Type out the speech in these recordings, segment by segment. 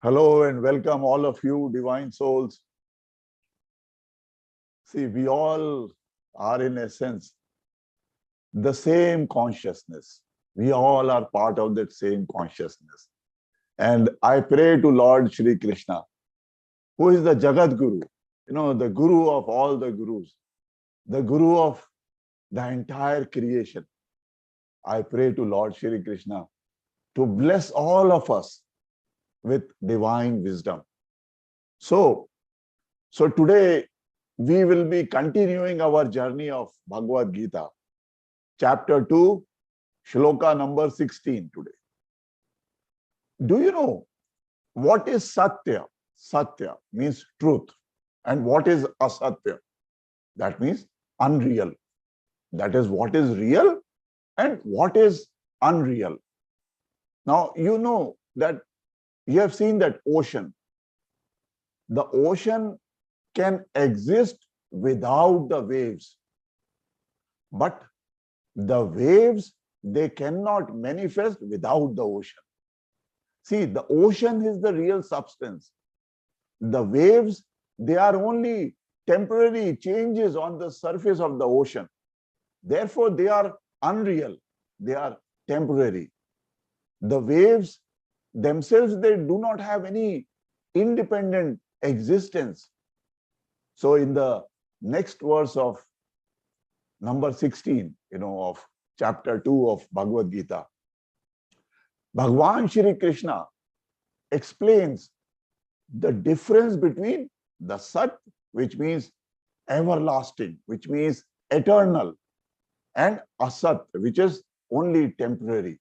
Hello and welcome all of you, divine souls. See, we all are in essence the same consciousness. We all are part of that same consciousness. And I pray to Lord Shri Krishna, who is the Jagat Guru, the Guru of all the Gurus, the Guru of the entire creation. I pray to Lord Shri Krishna to bless all of us with divine wisdom. So today we will be continuing our journey of Bhagavad Gita, chapter 2, shloka number 16 today. Do you know what is Satya? Satya means truth. And what is Asatya? That means unreal. That is what is real and what is unreal. Now, you know that you have seen that ocean. The ocean can exist without the waves. But the waves, they cannot manifest without the ocean. See, the ocean is the real substance. The waves, they are only temporary changes on the surface of the ocean. Therefore, they are unreal. They are temporary. The waves themselves, they do not have any independent existence. So in the next verse of number 16, of chapter 2 of Bhagavad Gita, Bhagwan Shri Krishna explains the difference between the Sat, which means everlasting, which means eternal, and Asat, which is only temporary.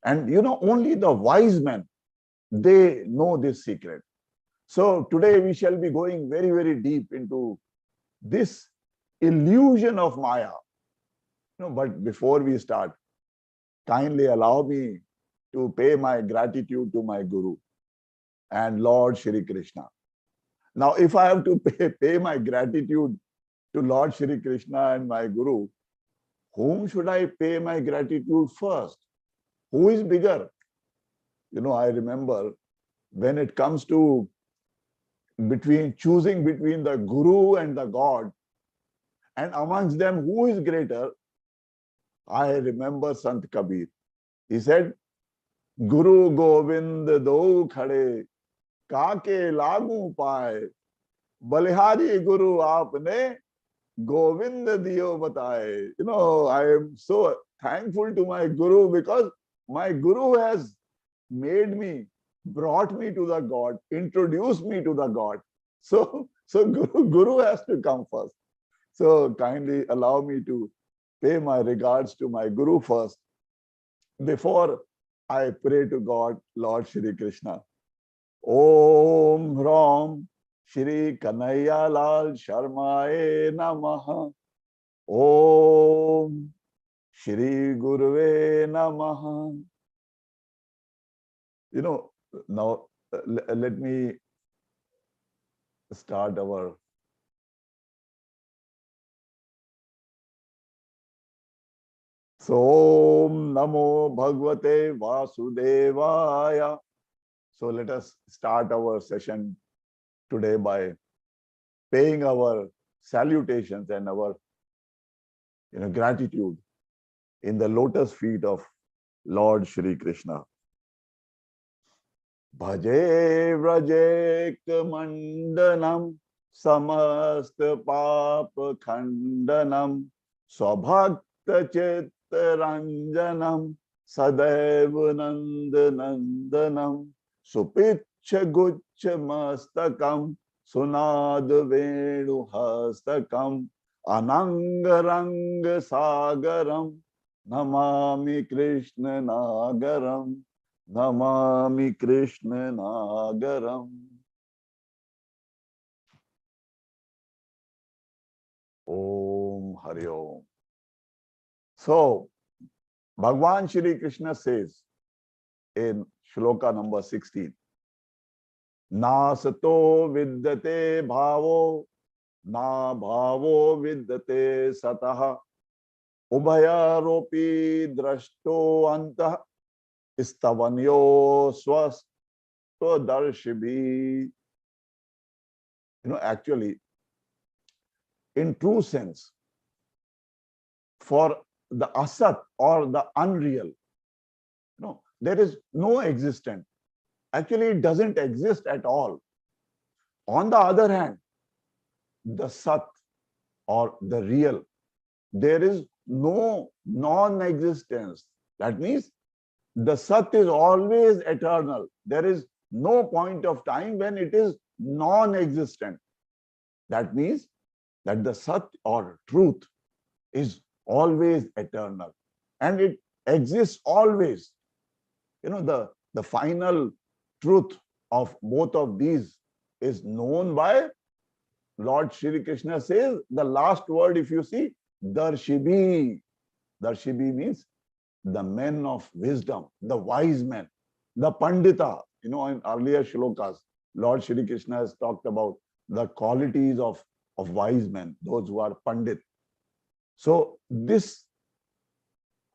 And only the wise men, they know this secret. So today we shall be going very, very deep into this illusion of Maya. But before we start, kindly allow me to pay my gratitude to my Guru and Lord Shri Krishna. Now, if I have to pay my gratitude to Lord Shri Krishna and my Guru, whom should I pay my gratitude first? Who is bigger? I remember when it comes to choosing between the Guru and the God, and amongst them, who is greater? I remember Sant Kabir. He said, Guru Govind do khade, kaake lagu paaye, balihari Guru aapne, Govind diyo bataye. I am so thankful to my Guru because my Guru has made me, brought me to the God, introduced me to the God. So Guru has to come first. So kindly allow me to pay my regards to my Guru first before I pray to God, Lord Shri Krishna. Om Ram Shri Kanhaiya Lal Sharmaye Namaha. Om Shri Guruve Namaha. Now let me start our So Namo Bhagavate Vasudevaya. So let us start our session today by paying our salutations and our gratitude in the lotus feet of Lord Shri Krishna. Bhaje Vrajek Mandanam Samast Papa Khandanam Swabhakta Chit Ranjanam Sadaiv Nandanandanam Supicha Gucha Mastakam Sunad Venu Hastakam Anangaranga Sagaram Namami Krishna Nagaram Namami Krishna Nagaram. Om Hari Om. So, Bhagwan Shri Krishna says in shloka number 16, Nasato vidyate bhavo, na bhavo vidyate sataha, ubhayaropi drashto antah, istavanyo swas, darśhibhiḥ. Actually, in true sense, for the Asat or the unreal, there is no existence. Actually, it doesn't exist at all. On the other hand, the Sat or the real, there is no non-existence. That means the Sat is always eternal. There is no point of time when it is non-existent. That means that the Sat or truth is always eternal and it exists always. The final truth of both of these is known by Lord Shri Krishna says, the last word, if you see, darśhibhiḥ. Darśhibhiḥ means the men of wisdom, the wise men, the pandita. In earlier shlokas, Lord Shri Krishna has talked about the qualities of wise men, those who are pandit. So this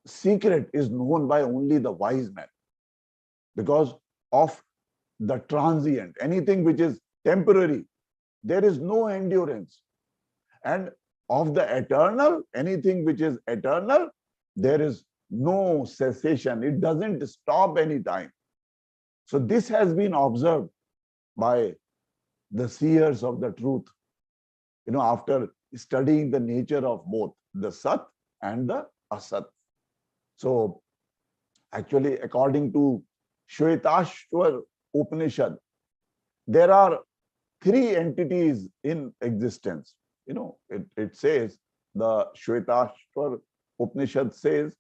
secret is known by only the wise men because of the transient, anything which is temporary, there is no endurance. And of the eternal, anything which is eternal, there is no cessation. It doesn't stop any time. So this has been observed by the seers of the truth, after studying the nature of both the Sat and the Asat. So actually, according to Shvetashvar Upanishad, there are three entities in existence. It says, the Shvetashvar Upanishad says,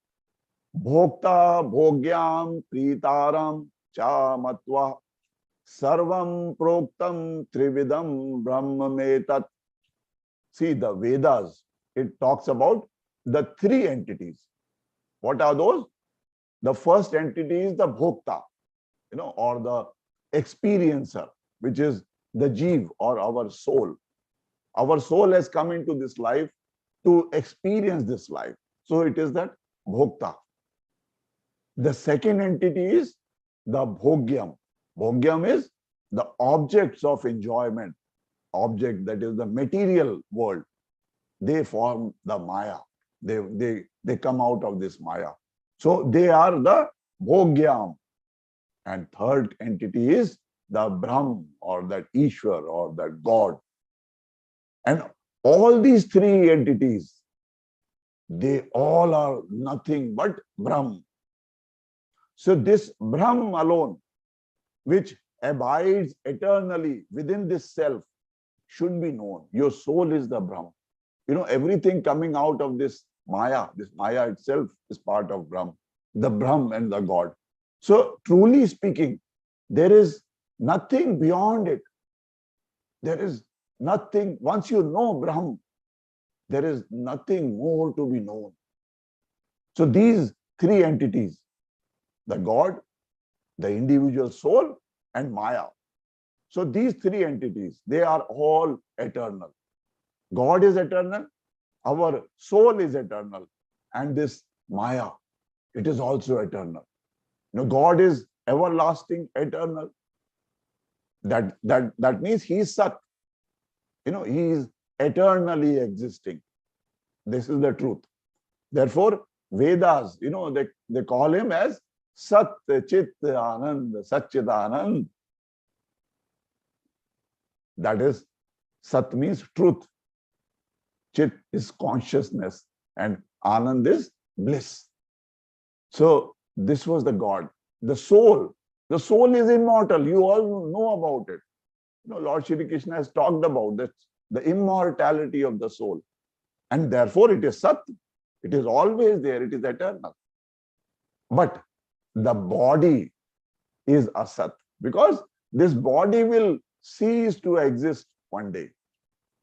Bhokta Bhogyam Pritaram Cha Matva Sarvam Proktam Trividam Brahmametat. See, the Vedas, it talks about the three entities. What are those? The first entity is the Bhokta, or the experiencer, which is the jiva or our soul. Our soul has come into this life to experience this life. So it is that Bhokta. The second entity is the Bhogyam. Bhogyam is the objects of enjoyment. Object, that is the material world. They form the Maya. They come out of this Maya. So they are the Bhogyam. And third entity is the Brahman or that Isvara or that God. And all these three entities, they all are nothing but Brahman. So this Brahman alone, which abides eternally within this self, should be known. Your soul is the Brahman. Everything coming out of this Maya itself is part of Brahman, the Brahman and the God. So truly speaking, there is nothing beyond it. There is nothing, once you know Brahman, there is nothing more to be known. So these three entities, the God, the individual soul, and Maya. So these three entities, they are all eternal. God is eternal, our soul is eternal, and this Maya, it is also eternal. God is everlasting, eternal. That means he is Sat. He is eternally existing. This is the truth. Therefore, Vedas, they call him as Sat Chit Anand, Satchidanand. That is, Sat means truth. Chit is consciousness and Anand is bliss. So this was the God. The soul is immortal. You all know about it. Lord Shri Krishna has talked about this, the immortality of the soul. And therefore it is Sat. It is always there. It is eternal. But the body is Asat, because this body will cease to exist one day.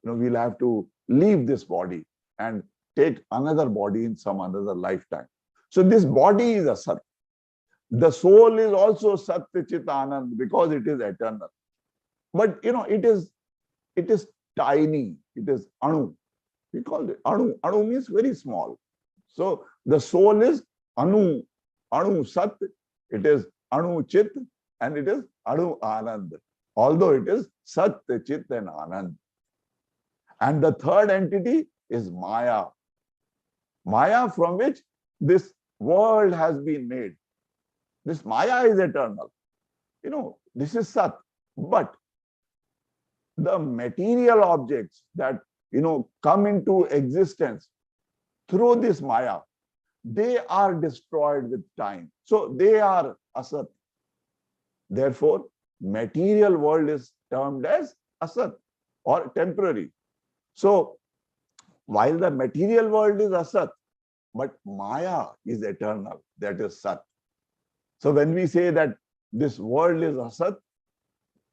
We'll have to leave this body and take another body in some another lifetime. So this body is Asat. The soul is also Sat Chit Anand because it is eternal. But it is tiny. It is Anu. We call it Anu. Anu means very small. So the soul is Anu Sat. It is Anu Chit and it is Anu Anand, although it is Sat, Chit and Anand. And the third entity is Maya. Maya from which this world has been made. This Maya is eternal. This is Sat. But the material objects that, come into existence through this Maya, they are destroyed with time. So they are Asat. Therefore, material world is termed as Asat or temporary. So while the material world is Asat, but Maya is eternal, that is Sat. So when we say that this world is Asat,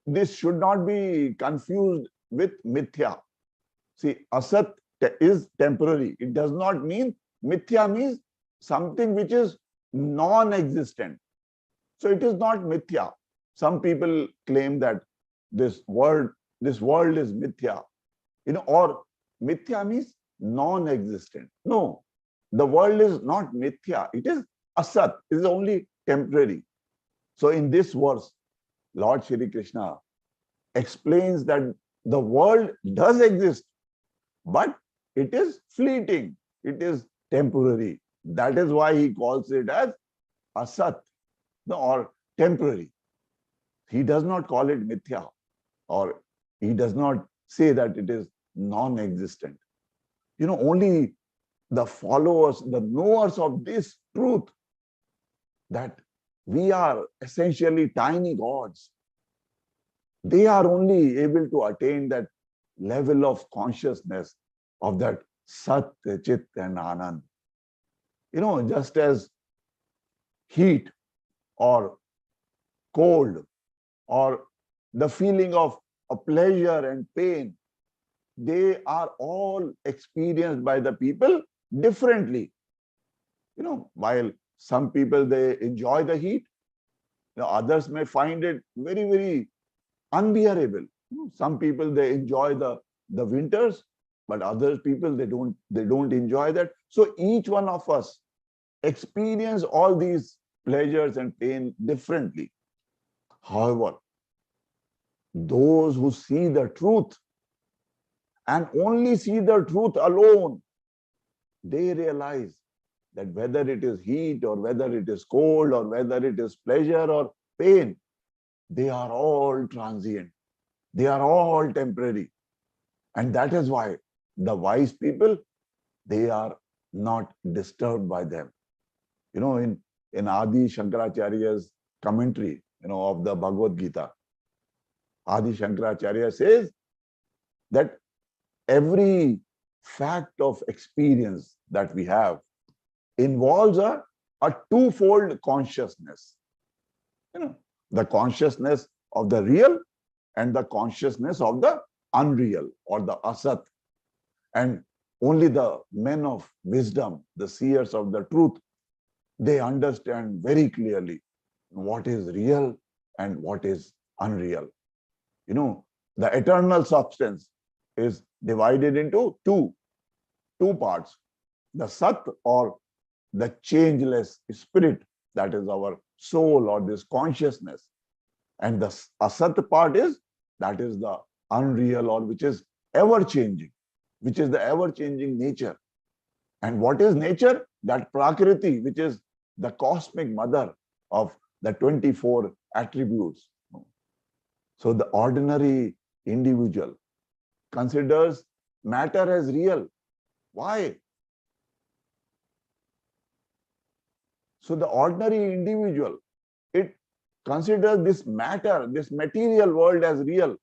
this should not be confused with Mithya. See, Asat is temporary. It does not mean, Mithya means something which is non-existent. So it is not Mithya. Some people claim that this world is Mithya, or Mithya means non-existent. No, the world is not Mithya. It is Asat. It is only temporary. So in this verse, Lord Shri Krishna explains that the world does exist, but it is fleeting. It is temporary. That is why he calls it as Asat, or temporary. He does not call it Mithya, or he does not say that it is non-existent. Only the followers, the knowers of this truth, that we are essentially tiny gods, they are only able to attain that level of consciousness of that Sat, Chit and Anand. Just as heat or cold or the feeling of a pleasure and pain, they are all experienced by the people differently. While some people, they enjoy the heat, others may find it very, very unbearable. Some people, they enjoy the winters, but other people, they don't enjoy that. So each one of us experience all these pleasures and pain differently. However, those who see the truth and only see the truth alone, they realize that whether it is heat or whether it is cold or whether it is pleasure or pain, they are all transient. They are all temporary. And that is why the wise people, they are not disturbed by them. In Adi Shankaracharya's commentary, of the Bhagavad Gita, Adi Shankaracharya says that every fact of experience that we have involves a twofold consciousness. The consciousness of the real and the consciousness of the unreal or the Asat. And only the men of wisdom, the seers of the truth, they understand very clearly what is real and what is unreal. The eternal substance is divided into two parts. The Sat, or the changeless spirit, that is our soul or this consciousness. And the Asat part is the unreal, or which is ever changing, which is the ever changing nature. And what is nature? That Prakriti, which is the cosmic mother of the 24 attributes. So the ordinary individual considers matter as real. Why? So the ordinary individual, it considers this matter, this material world as real,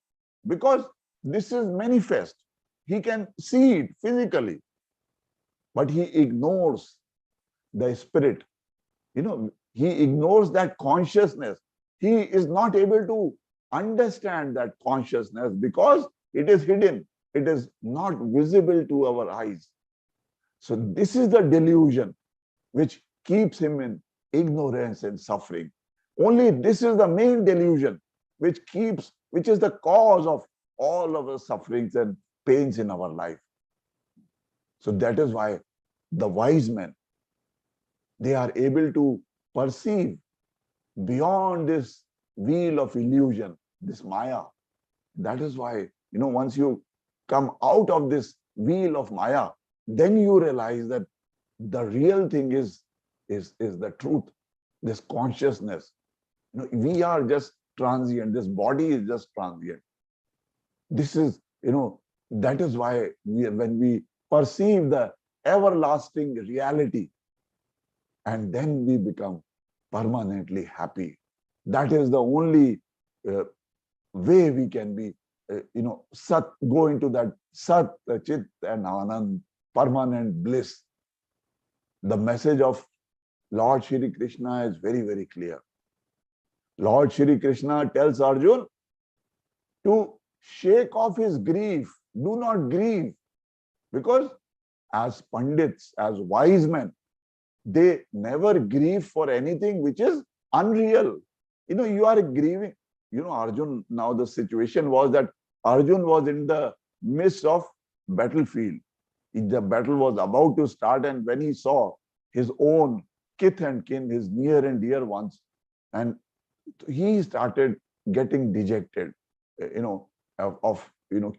because this is manifest. He can see it physically, but he ignores the spirit. He ignores that consciousness. He is not able to understand that consciousness because it is hidden. It is not visible to our eyes. So this is the delusion which keeps him in ignorance and suffering. Only this is the main delusion which is the cause of all of our sufferings and pains in our life. So that is why the wise men, they are able to perceive beyond this wheel of illusion, this Maya. That is why, once you come out of this wheel of Maya, then you realize that the real thing is the truth, this consciousness. We are just transient. This body is just transient. This is, that is why when we perceive the everlasting reality, and then we become permanently happy. That is the only way we can be, Sat, go into that Sat, Chit and Anand, permanent bliss. The message of Lord Shri Krishna is very, very clear. Lord Shri Krishna tells Arjun to shake off his grief. Do not grieve. Because as Pandits, as wise men, they never grieve for anything which is unreal. You are grieving. Arjun, now the situation was that Arjun was in the midst of battlefield. The battle was about to start, and when he saw his own kith and kin, his near and dear ones, and he started getting dejected, of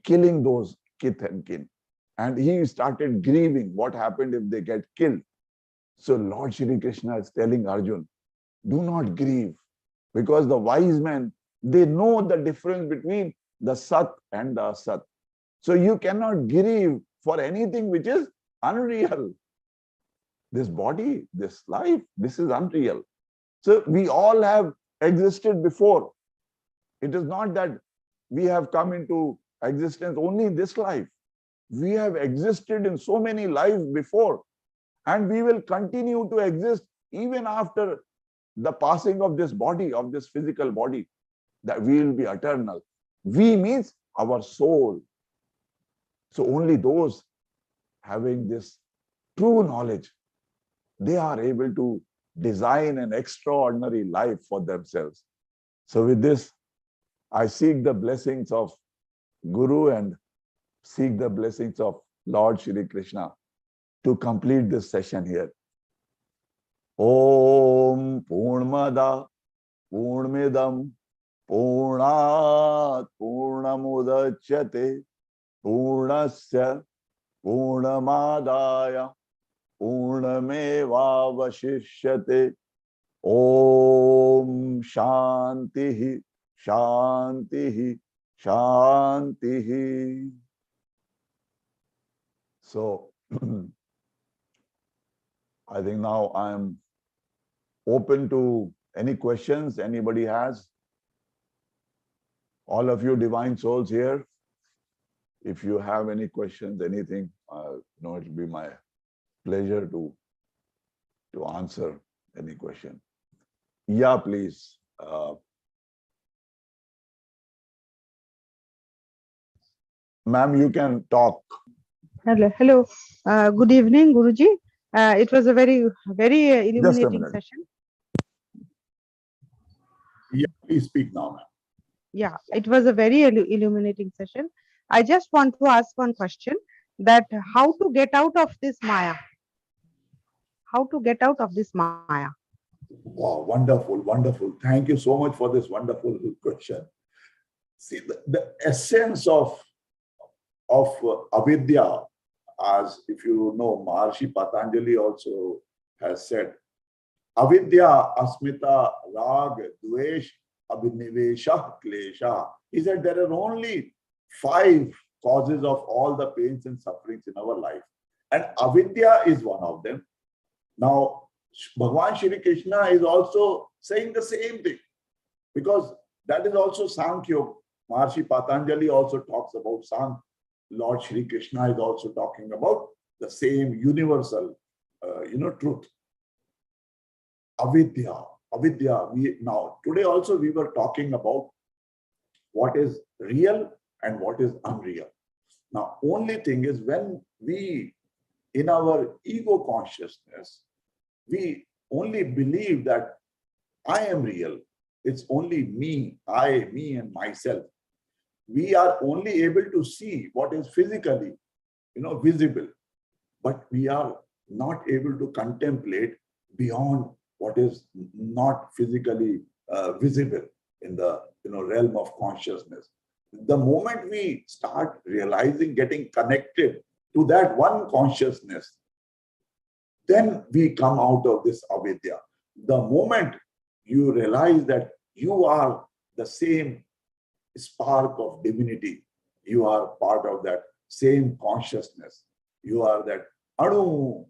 killing those kith and kin. And he started grieving what happened if they get killed. So Lord Shri Krishna is telling Arjun, do not grieve, because the wise men, they know the difference between the Sat and the Asat. So you cannot grieve for anything which is unreal. This body, this life, this is unreal. So we all have existed before. It is not that we have come into existence only in this life. We have existed in so many lives before, and we will continue to exist even after the passing of this body, of this physical body, that we will be eternal. We means our soul. So only those having this true knowledge, they are able to design an extraordinary life for themselves. So with this, I seek the blessings of Guru and seek the blessings of Lord Shri Krishna to complete this session here. Om Purnamada Purnamidam Purnat Purnamudachyate Purnasya Purnamadaya Purnamevavashishyate. Om Shantihi Shantihi Shantihi. So I think now I am open to any questions anybody has. All of you divine souls here, if you have any questions, anything, it will be my pleasure to answer any question. Yeah, please. Ma'am, you can talk. Hello. Good evening, Guruji. It was a very illuminating session. Yeah, please speak now, ma'am. Yeah, it was a very illuminating session. I just want to ask one question, that how to get out of this Maya? How to get out of this Maya? Wow, wonderful, wonderful. Thank you so much for this wonderful question. See, the essence of avidya, as if you know, Maharshi Patanjali also has said, avidya asmita rag dvesh abhinivesha klesha. He said there are only 5 causes of all the pains and sufferings in our life, and avidya is one of them. Now, Bhagwan Shri Krishna is also saying the same thing, because that is also Sankhya. Maharshi Patanjali also talks about Sankhya. Lord Shri Krishna is also talking about the same universal, truth. Avidya. Now, today also we were talking about what is real and what is unreal. Now, only thing is, when we, in our ego consciousness, we only believe that I am real. It's only me, me and myself. We are only able to see what is physically, visible, but we are not able to contemplate beyond what is not physically visible. in the realm of consciousness. The moment we start realizing, getting connected to that one consciousness, then we come out of this avidya. The moment you realize that you are the same spark of divinity, you are part of that same consciousness, you are that anu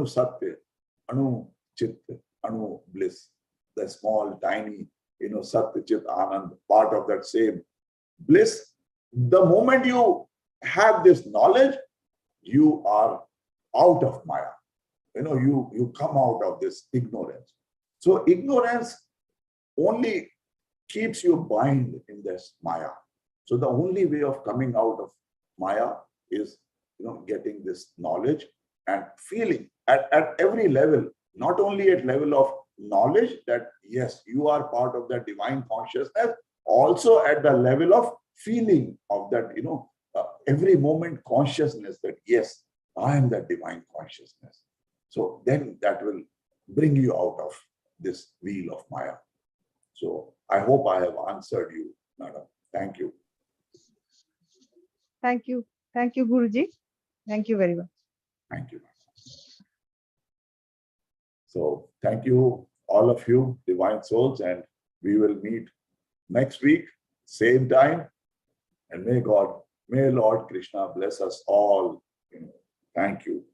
satya, anu chit, anu bliss, the small tiny satya chit anand, part of that same bliss. The moment you have this knowledge, you are out of maya. You come out of this ignorance. So ignorance only keeps you bind in this maya. So the only way of coming out of maya is getting this knowledge and feeling at every level, not only at level of knowledge that yes, you are part of that divine consciousness, also at the level of feeling of that every moment consciousness that yes, I am that divine consciousness. So then that will bring you out of this wheel of maya. So I hope I have answered you, madam. Thank you. Thank you. Thank you, Guruji. Thank you very much. Thank you. So thank you, all of you, divine souls, and we will meet next week, same time. And may Lord Krishna bless us all. Thank you.